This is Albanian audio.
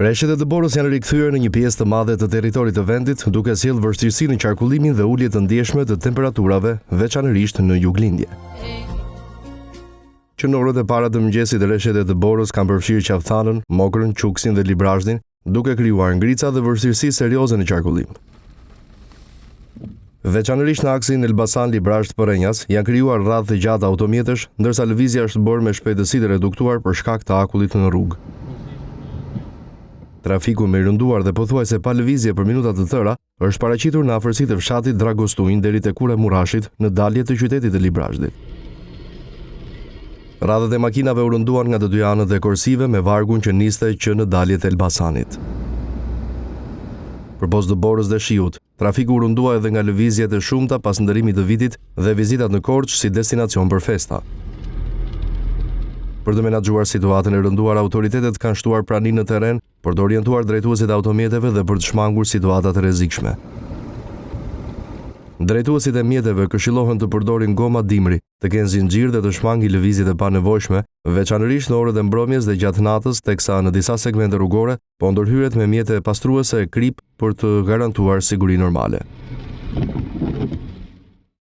Rreshtet e dëborës janë rikthyer në një pjesë të madhe të territorit të vendit, duke sjellë vështirësi në qarkullimin dhe ulje të ndjeshme të temperaturave, veçanërisht në juglindje. Që në orët e para të mëngjesit rreshtet e dëborës kanë përfshirë qafthanën, mokrën, quksin dhe librazhdin, duke krijuar ngrica dhe vështirësi serioze në qarkullim. Veçanërisht në aksin Elbasan-Librazhd-Porrinjas janë krijuar radhë të gjata automjetesh, ndërsa lëvizja është bërë me shpejtësi të reduktuar për shkak të akullit në rrugë. Trafiku me rënduar dhe pothuajse pa lëvizje për minuta të tëra është paraqitur në afërsitë e fshatit Dragostuin deri te Kura Murashit në dalje të qytetit të Librazhdit. Radhët e makinave u rënduan nga të dy anët e korsive me vargun që niste që në daljet e Elbasanit. Përpos dëborës dhe shiut, trafiku u rëndua edhe nga lëvizjet e shumta pas ndërimit të vitit dhe vizitat në Korçë si destinacion për festa. Për të menaxhuar situatën e rënduar, autoritetet kanë shtuar prani në terren për të orientuar drejtuesit e automjeteve dhe për të shmangur situata të rrezikshme. Drejtuesit e mjeteve këshillohen të përdorin goma dimri, të kenë zinxhir dhe të shmangin lëvizjet e panevojshme, veçanërisht në orët e mbrëmjes dhe gjatë natës, teksa në disa segmente rrugore po ndërhyret me mjete pastruese e krip për të garantuar siguri normale.